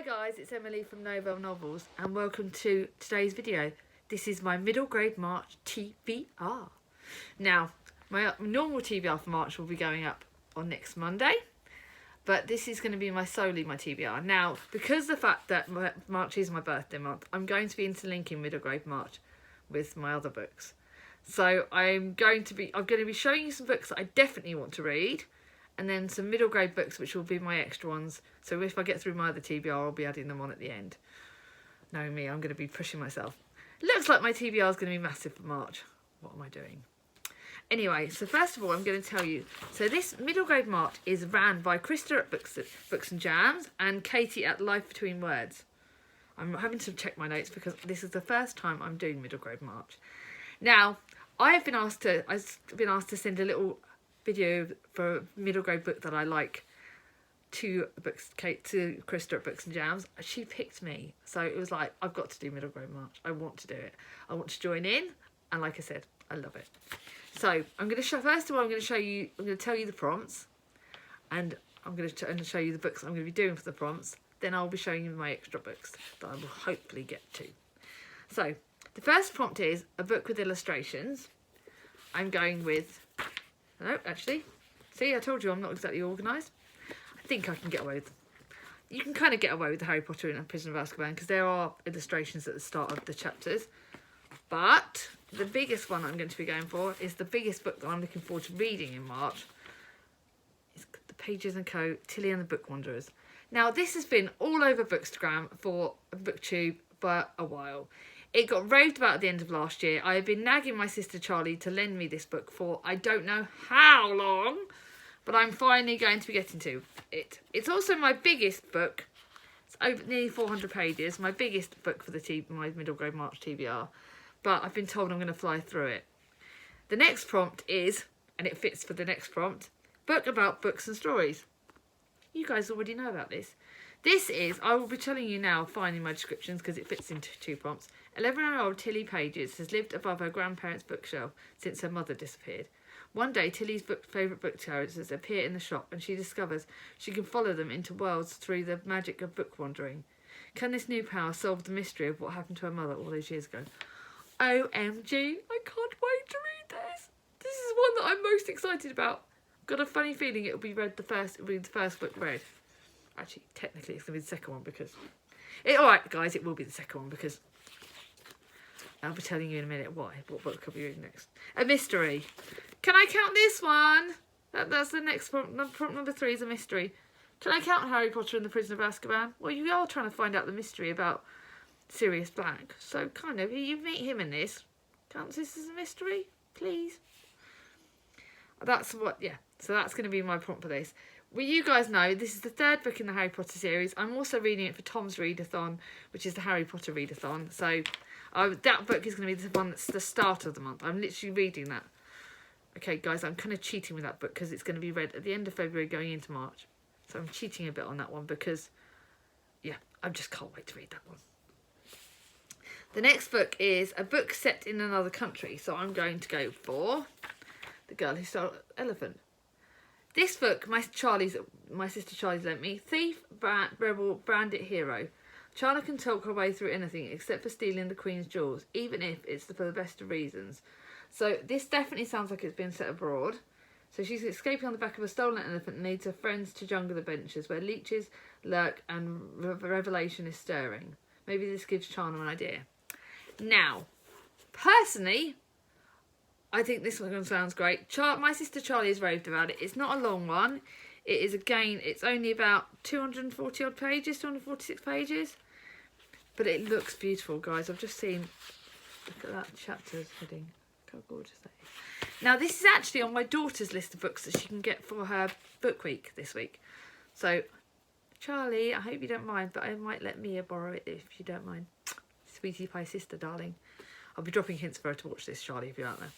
guys, it's Emily from Novel Novels and welcome to today's video. This is my middle grade March TBR. Now, my normal TBR for March will be going up on next Monday, but this is going to be solely my TBR. Now, because of the fact that March is my birthday month, I'm going to be interlinking middle grade March with my other books. So I'm going to be showing you some books that I definitely want to read, and then some middle grade books which will be my extra ones. So if I get through my other TBR, I'll be adding them on at the end. Knowing me, I'm going to be pushing myself. It looks like my TBR is going to be massive for March. What am I doing? Anyway, so first of all, I'm going to tell you. So this middle grade March is ran by Krista at Books and Jams and Katie at Life Between Words. I'm having to check my notes because this is the first time I'm doing middle grade March. Now, I've been asked to send a little video for a middle grade book that I like to Krista at Books and Jams. She picked me, so it was like, I've got to do middle grade March. I want to do it. I want to join in, and like I said, I love it. So I'm going to first of all, I'm going to tell you the prompts, and I'm going to show you the books I'm going to be doing for the prompts. Then I'll be showing you my extra books that I will hopefully get to. So the first prompt is a book with illustrations. I'm going with, no, actually, see, I told you I'm not exactly organised. I think I can get away with, you can kind of get away with the Harry Potter and Prisoner of Azkaban because there are illustrations at the start of the chapters. But the biggest one I'm going to be going for is the biggest book that I'm looking forward to reading in March. It's The Pages & Co. Tilly and the Book Wanderers. Now, this has been all over Bookstagram for BookTube for a while. It got raved about at the end of last year. I have been nagging my sister Charlie to lend me this book for I don't know how long, but I'm finally going to be getting to it. It's also my biggest book. It's over nearly 400 pages. My biggest book for my middle grade March TBR. But I've been told I'm going to fly through it. The next prompt is, and it fits for the next prompt, book about books and stories. You guys already know about this. This is, I will be telling you now, finding my descriptions because it fits into 2 prompts. 11-year-old Tilly Pages has lived above her grandparents' bookshelf since her mother disappeared. One day, Tilly's favourite book characters appear in the shop and she discovers she can follow them into worlds through the magic of book wandering. Can this new power solve the mystery of what happened to her mother all those years ago? OMG, I can't wait to read this. This is one that I'm most excited about. Got a funny feeling it'll be the first book read. Actually, technically it's going to be the second one because... Alright guys, it will be the second one because... I'll be telling you in a minute why. What book I'll be reading next. A mystery. Can I count this one? That's the next prompt. Prompt number 3 is a mystery. Can I count Harry Potter and the Prisoner of Azkaban? Well, you are trying to find out the mystery about Sirius Black. So, kind of, you meet him in this. Counts this as a mystery, please? That's what, yeah. So that's going to be my prompt for this. Well, you guys know this is the 3rd book in the Harry Potter series. I'm also reading it for Tom's Readathon, which is the Harry Potter Readathon. So that book is going to be the one that's the start of the month. I'm literally reading that. Okay, guys, I'm kind of cheating with that book because it's going to be read at the end of February going into March. So I'm cheating a bit on that one because, yeah, I just can't wait to read that one. The next book is a book set in another country. So I'm going to go for The Girl Who Stole an Elephant. This book, my sister Charlie's lent me. Thief, rebel, bandit, hero. Charlie can talk her way through anything except for stealing the Queen's jewels, even if it's for the best of reasons. So this definitely sounds like it's been set abroad. So she's escaping on the back of a stolen elephant and leads her friends to jungle adventures where leeches lurk and revelation is stirring. Maybe this gives Charlie an idea. Now, personally, I think this one sounds great. My sister Charlie has raved about it. It's not a long one. It is, again, it's only about 240 odd pages, 246 pages. But it looks beautiful, guys. I've just seen, look at that chapter's heading. Look how gorgeous that is. Now, this is actually on my daughter's list of books that she can get for her book week this week. So, Charlie, I hope you don't mind, but I might let Mia borrow it if you don't mind. Sweetie pie sister, darling. I'll be dropping hints for her to watch this, Charlie, if you're out there.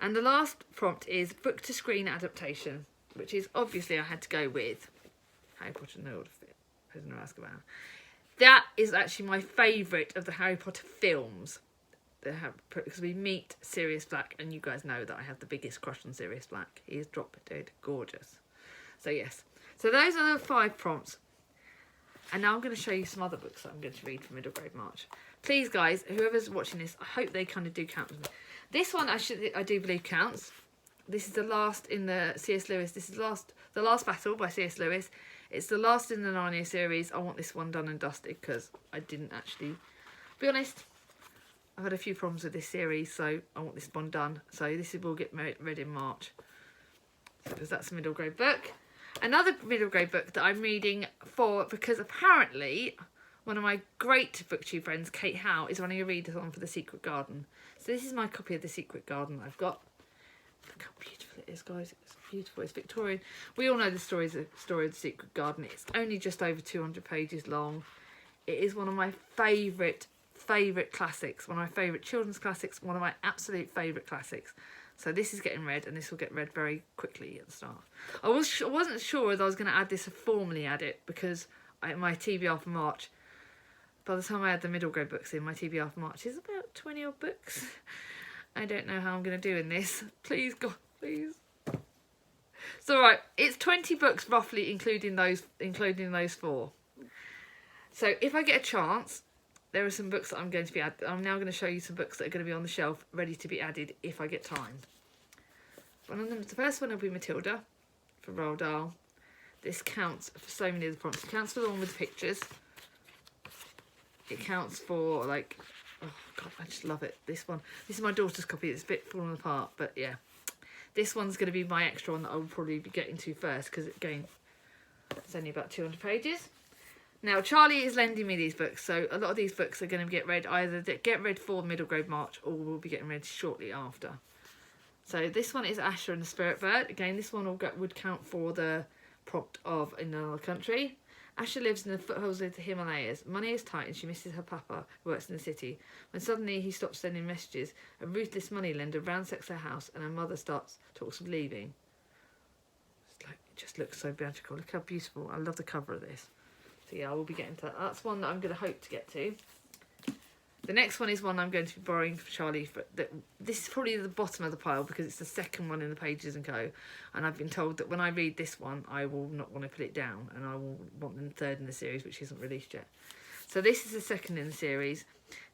And the last prompt is book to screen adaptation, which is obviously I had to go with Harry Potter and the Order of Prisoner of Azkaban. That is actually my favourite of the Harry Potter films. Because we meet Sirius Black, and you guys know that I have the biggest crush on Sirius Black. He is drop dead gorgeous. So yes. So those are the 5 prompts. And now I'm going to show you some other books that I'm going to read for middle grade March. Please, guys, whoever's watching this, I hope they kind of do count with me. This one I do believe counts. This is the last in the C.S. Lewis. This is the last battle by C.S. Lewis. It's the last in the Narnia series. I want this one done and dusted because I didn't actually, be honest, I've had a few problems with this series, so I want this one done. So this will get read in March. Because that's a middle grade book. Another middle grade book that I'm reading because apparently one of my great booktube friends, Kate Howe, is running a readathon for The Secret Garden. So this is my copy of The Secret Garden that I've got. Look how beautiful it is, guys. It's beautiful. It's Victorian. We all know the story of The Secret Garden. It's only just over 200 pages long. It is one of my favourite classics. One of my favourite children's classics. One of my absolute favourite classics. So this is getting read, and this will get read very quickly at the start. I wasn't sure whether I was going to add this or formally add it, because my TBR for March, by the time I add the middle grade books in, my TBR for March is about 20 odd books. I don't know how I'm going to do in this. Please, God, please. It's all right. It's 20 books roughly, including those 4. So if I get a chance, there are some books that I'm going to be added. I'm now going to show you some books that are going to be on the shelf, ready to be added if I get time. One of them, the first one will be Matilda from Roald Dahl. This counts for so many of the prompts. It counts for the one with the pictures. It counts for, like, oh God, I just love it. This one. This is my daughter's copy. It's a bit falling apart, but yeah. This one's going to be my extra one that I will probably be getting to first, because again, it's only about 200 pages. Now, Charlie is lending me these books, so a lot of these books are going to get read for middle grade March, or will be getting read shortly after. So this one is Asher and the Spirit Bird. Again, this one would count for the prompt of In Another Country. Asher lives in the foothills of the Himalayas. Money is tight and she misses her papa, who works in the city. When suddenly he stops sending messages, a ruthless moneylender ransacks her house and her mother talks of leaving. It just looks so magical. Look how beautiful. I love the cover of this. So yeah, I will be getting to that. That's one that I'm going to hope to get to. The next one is one I'm going to be borrowing for Charlie. This is probably the bottom of the pile because it's the second one in the Pages and Co. And I've been told that when I read this one, I will not want to put it down. And I will want the third in the series, which isn't released yet. So this is the second in the series.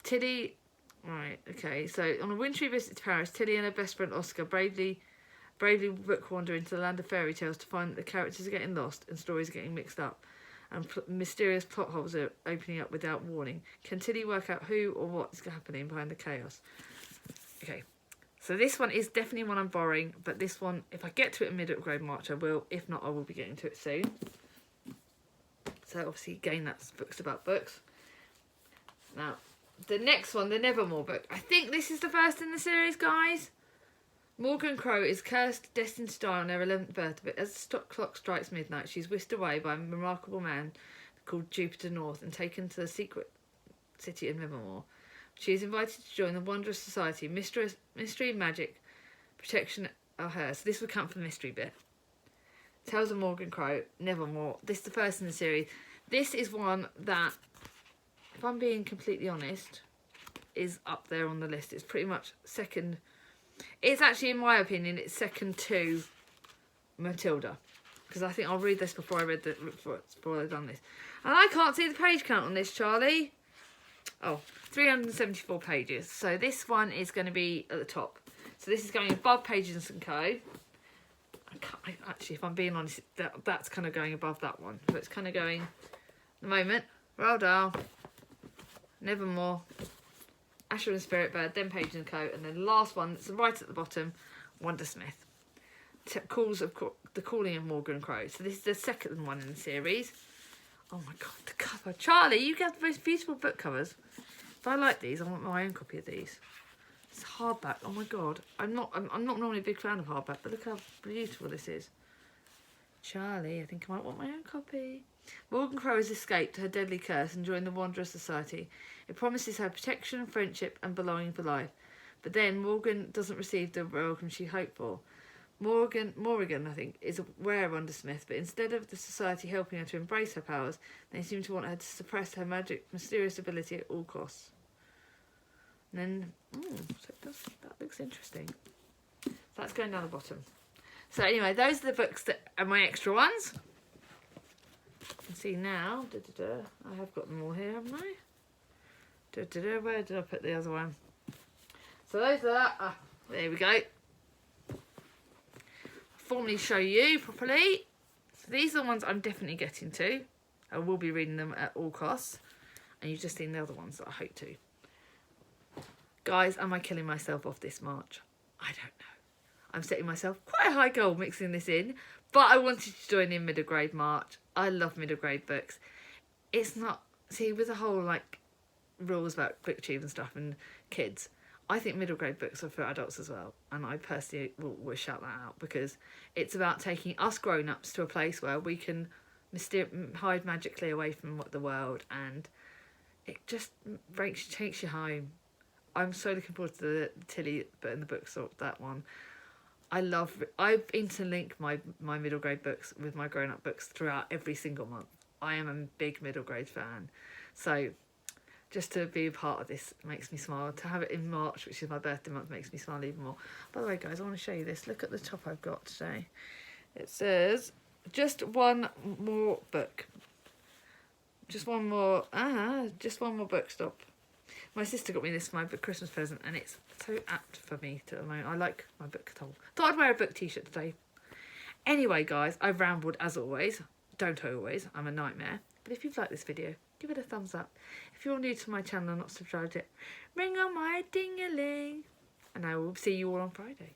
Tilly... Right, okay. So on a wintry visit to Paris, Tilly and her best friend Oscar bravely book wander into the land of fairy tales to find that the characters are getting lost and stories are getting mixed up. And mysterious plot holes are opening up without warning. Can Tilly work out who or what is happening behind the chaos? Okay, so this one is definitely one I'm borrowing, but this one, if I get to it in middle grade March, I will. If not, I will be getting to it soon. So obviously, again, that's books about books. Now, the next one, the Nevermoor book. I think this is the first in the series, guys. Morgan Crow is cursed, destined to die on her 11th birthday, but as the clock strikes midnight, she's whisked away by a remarkable man called Jupiter North and taken to the secret city of Nevermoor. She is invited to join the wondrous society. Mystery, magic, protection are hers. So this will count for the mystery bit. Tales of Morgan Crow, Nevermoor. This is the first in the series. This is one that, if I'm being completely honest, is up there on the list. It's pretty much second... It's actually, in my opinion, it's second to Matilda. Because I think I'll read this before I've done this. And I can't see the page count on this, Charlie. Oh, 374 pages. So this one is going to be at the top. So this is going above Pages and Co. Actually, if I'm being honest, that's kind of going above that one. So it's kind of going, at the moment, Roald Dahl, Nevermoor, Asher and the Spirit Bird, then Pages and Co. And then the last one, that's right at the bottom, Wondersmith. The Calling of Morgan Crow. So this is the second one in the series. Oh my God, the cover. Charlie, you get the most beautiful book covers. If I like these, I want my own copy of these. It's hardback. Oh my God. I'm not normally a big fan of hardback, but look how beautiful this is. Charlie, I think I might want my own copy. Morgan Crow has escaped her deadly curse and joined the Wanderer Society. It promises her protection, friendship and belonging for life. But then Morgan doesn't receive the welcome she hoped for. Morrigan, I think, is aware of Wondersmith, but instead of the society helping her to embrace her powers, they seem to want her to suppress her mysterious ability at all costs. And then, that looks interesting. So that's going down the bottom. So anyway, those are the books that are my extra ones. You can see now, I have got them all here, haven't I? Where did I put the other one? So those are that. There we go. Formally show you properly. So these are the ones I'm definitely getting to. I will be reading them at all costs. And you've just seen the other ones that I hope to. Guys, am I killing myself off this March? I don't know. I'm setting myself quite a high goal mixing this in. But I wanted to join in middle grade March. I love middle grade books. It's not... See, with the whole, like, rules about booktube and stuff and kids, I think middle grade books are for adults as well. And I personally will shout that out because it's about taking us grown-ups to a place where we can hide magically away from the world, and it just takes you home. I'm so looking forward to the Tilly in the books, or that one. I interlink my middle grade books with my grown-up books throughout every single month. I am a big middle grade fan. So just to be a part of this makes me smile. To have it in March, which is my birthday month, makes me smile even more. By the way, guys, I want to show you this. Look at the top I've got today. It says, just one more book. Just one more book, stop. My sister got me this for my Christmas present, and it's so apt for me at the moment. I like my book towel. Thought I'd wear a book t-shirt today. Anyway, guys, I've rambled as always. Don't I always? I'm a nightmare. But if you've liked this video, give it a thumbs up. If you're new to my channel and not subscribed yet, ring on my ding-a-ling. And I will see you all on Friday.